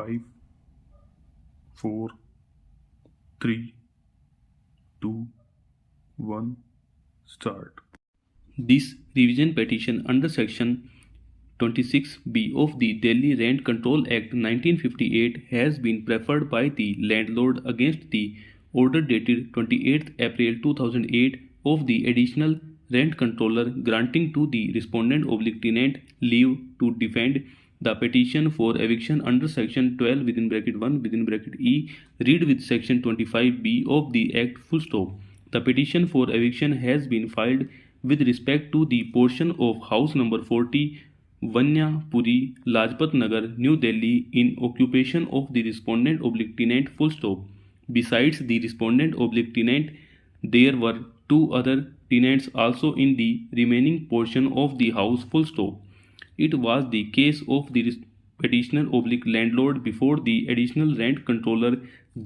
5, 4, 3, 2, 1, start. This revision petition under Section 26B of the Delhi Rent Control Act 1958 has been preferred by the landlord against the order dated 28th April 2008 of the Additional Rent Controller granting to the respondent/tenant leave to defend the petition for eviction under Section 12 (1) read with Section 25B of the Act full stop. The petition for eviction has been filed with respect to the portion of house number 40 Vanya Puri, Lajpat Nagar, New Delhi in occupation of the respondent/tenant full stop. Besides the respondent/tenant, there were two other tenants also in the remaining portion of the house full stop. It was the case of the petitioner/landlord before the additional rent controller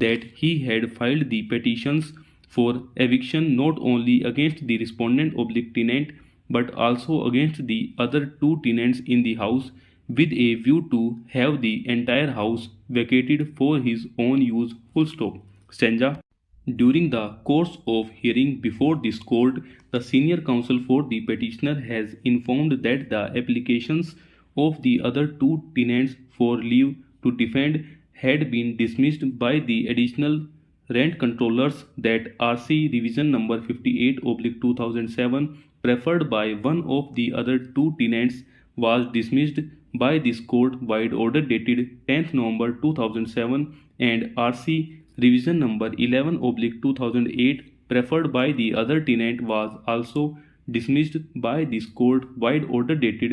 that he had filed the petitions for eviction not only against the respondent/tenant but also against the other two tenants in the house with a view to have the entire house vacated for his own use full stop. Stanza. During the course of hearing before this court, the senior counsel for the petitioner has informed that the applications of the other two tenants for leave to defend had been dismissed by the additional rent controllers, that RC revision number 58/2007 preferred by one of the other two tenants was dismissed by this court-wide order dated 10th November 2007, and RC revision number 11/2008 preferred by the other tenant was also dismissed by this court-wide order dated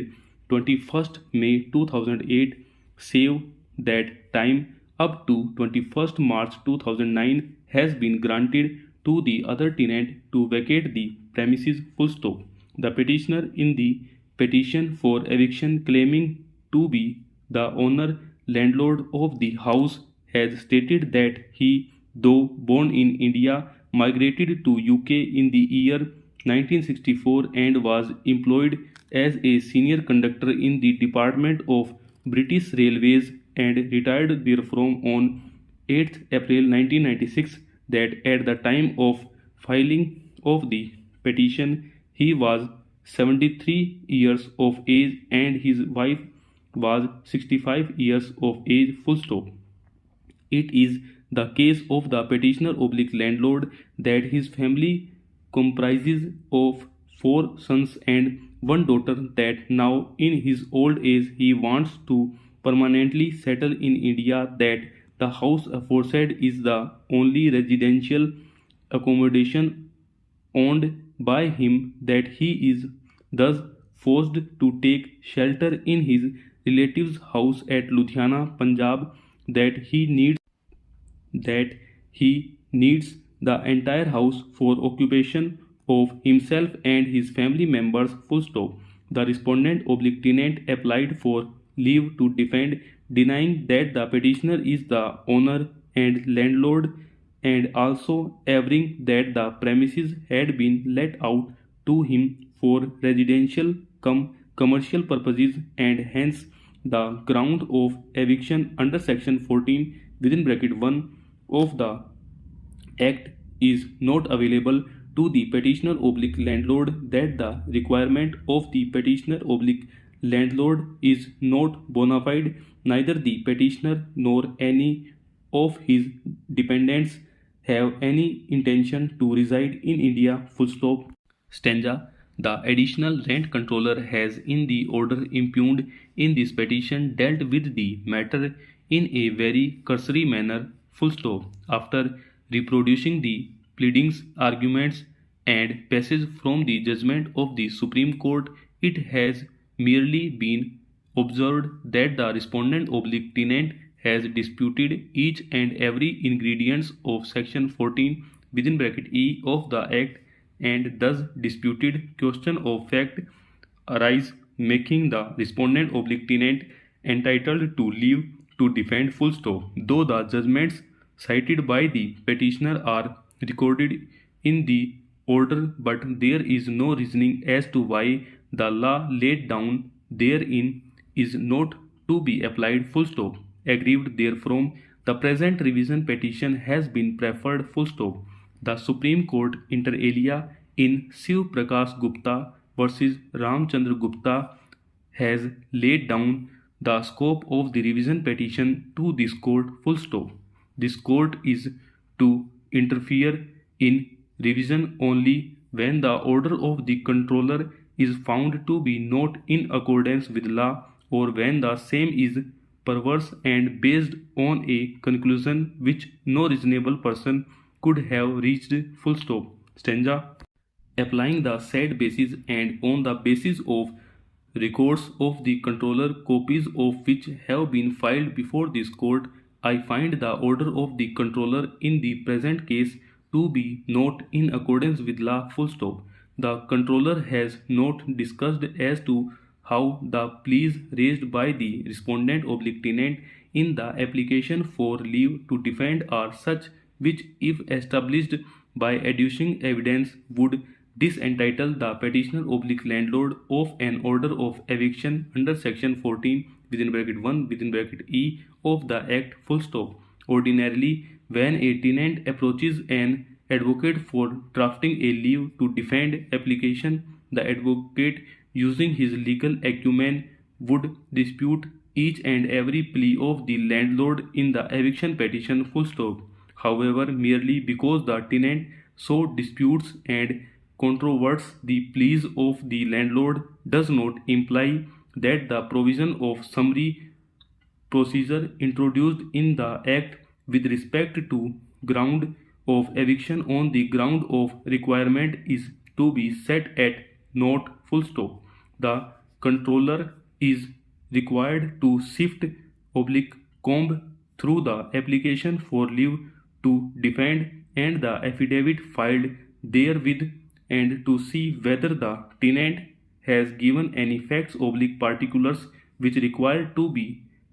21st May 2008, save that time up to 21st March 2009 has been granted to the other tenant to vacate the premises full stop. The petitioner in the petition for eviction claiming to be the owner landlord of the house has stated that he, though born in India, migrated to UK in the year 1964 and was employed as a senior conductor in the Department of British Railways and retired therefrom on 8th April 1996, that at the time of filing of the petition he was 73 years of age and his wife was 65 years of age full stop. It is the case of the petitioner/landlord that his family comprises of 4 sons and 1 daughter, that now in his old age he wants to permanently settle in India, that the house aforesaid is the only residential accommodation owned by him, that he is thus forced to take shelter in his relative's house at Ludhiana, Punjab, that he needs the entire house for occupation of himself and his family members full stop. The respondent/tenant applied for leave to defend, denying that the petitioner is the owner and landlord, and also averring that the premises had been let out to him for residential commercial purposes, and hence the ground of eviction under Section 14 of the Act is not available to the petitioner/landlord, that the requirement of the petitioner/landlord is not bona fide, neither the petitioner nor any of his dependents have any intention to reside in India full stop. Stanza. The additional rent controller has in the order impugned in this petition dealt with the matter in a very cursory manner full stop. After reproducing the pleadings, arguments and passages from the judgment of the Supreme Court, it has merely been observed that the respondent/tenant has disputed each and every ingredient of Section 14 of the Act, and thus disputed question of fact arise, making the respondent/tenant entitled to leave to defend full stop. Though the judgments cited by the petitioner are recorded in the order, but there is no reasoning as to why the law laid down therein is not to be applied full stop. aggrieved therefrom, the present revision petition has been preferred full stop. The Supreme Court inter alia in Shiv Prakash Gupta versus Ramchandra Gupta has laid down the scope of the revision petition to this court full stop. This court is to interfere in revision only when the order of the controller is found to be not in accordance with law or when the same is perverse and based on a conclusion which no reasonable person could have reached full stop. Stanza. Applying the said basis and on the basis of records of the controller, copies of which have been filed before this court, I find the order of the controller in the present case to be not in accordance with law full stop. The controller has not discussed as to how the pleas raised by the respondent oblique tenant in the application for leave to defend are such which, if established by adducing evidence, would disentitle the petitioner oblique landlord of an order of eviction under section 14 within bracket 1 within bracket e of the act full stop. Ordinarily, when a tenant approaches an advocate for drafting a leave to defend application, the advocate using his legal acumen would dispute each and every plea of the landlord in the eviction petition full stop. However, merely because the tenant so disputes and controverts the pleas of the landlord does not imply that the provision of summary procedure introduced in the act with respect to ground of eviction on the ground of requirement is to be set at naught full stop. The controller is required to sift oblique comb through the application for leave to defend and the affidavit filed therewith and to see whether the tenant has given any facts oblique particulars which require to be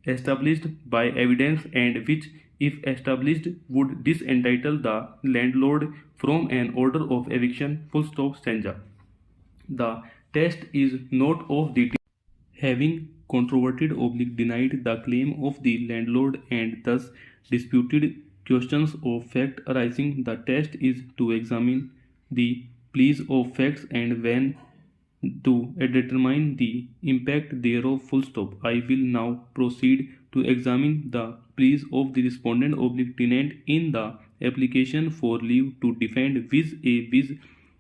established by evidence and which, if established, would disentitle the landlord from an order of eviction full stop. Stanza. The test is not of the having controverted oblique denied the claim of the landlord and thus disputed questions of fact arising. The test is to examine the pleas of facts and when to determine the impact thereof full stop. I will now proceed to examine the pleas of the respondent oblique tenant in the application for leave to defend vis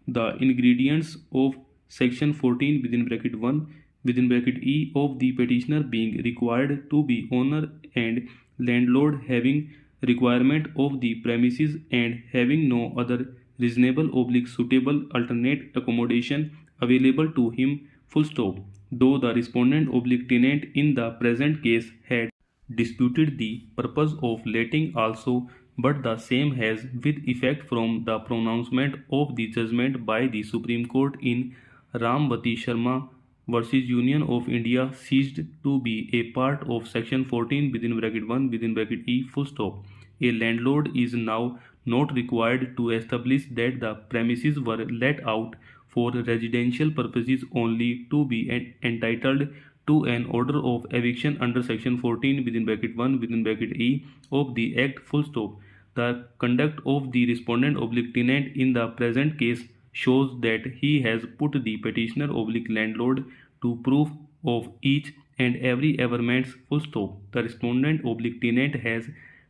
the ingredients of section 14 within bracket 1 within bracket e of the petitioner being required to be owner and landlord having requirement of the premises and having no other reasonable oblique suitable alternate accommodation available to him full stop. Though the respondent oblique tenant in the present case had disputed the purpose of letting also, but the same has with effect from the pronouncement of the judgment by the Supreme Court in Ramvati Sharma versus Union of India ceased to be a part of section 14 within bracket 1 within bracket e full stop. A landlord is now not required to establish that the premises were let out for residential purposes only to be entitled to an order of eviction under section 14 within bracket 1 within bracket e of the act full stop. The conduct of the respondent oblique tenant in the present case shows that he has put the petitioner oblique landlord to proof of each and every averments full stop. The respondent oblique tenant has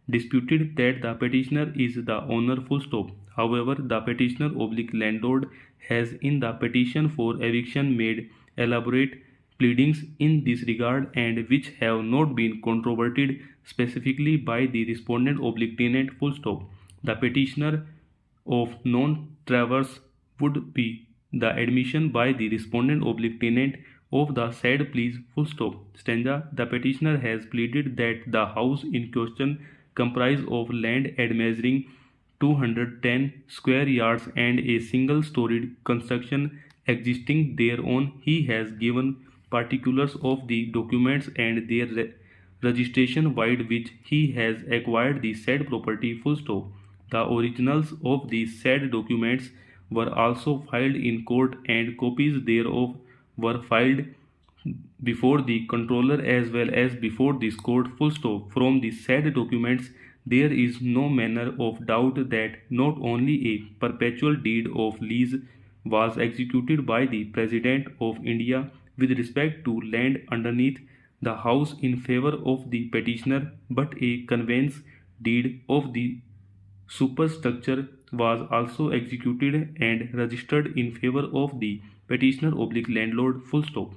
disputed that the petitioner is the owner full stop. However, the petitioner oblique landlord has in the petition for eviction made elaborate pleadings in this regard and which have not been controverted specifically by the respondent oblique tenant full stop. The petitioner of non-traverse would be the admission by the respondent oblique tenant of the said pleas full stop. Stanza. The petitioner has pleaded that the house in question comprised of land at measuring 210 square yards and a single storied construction existing thereon. He has given particulars of the documents and their registration by which he has acquired the said property full stop. The originals of the said documents were also filed in court and copies thereof were filed before the controller as well as before this court, full stop. From the said documents, there is no manner of doubt that not only a perpetual deed of lease was executed by the President of India with respect to land underneath the house in favor of the petitioner, but a conveyance deed of the superstructure was also executed and registered in favor of the petitioner oblique landlord, full stop.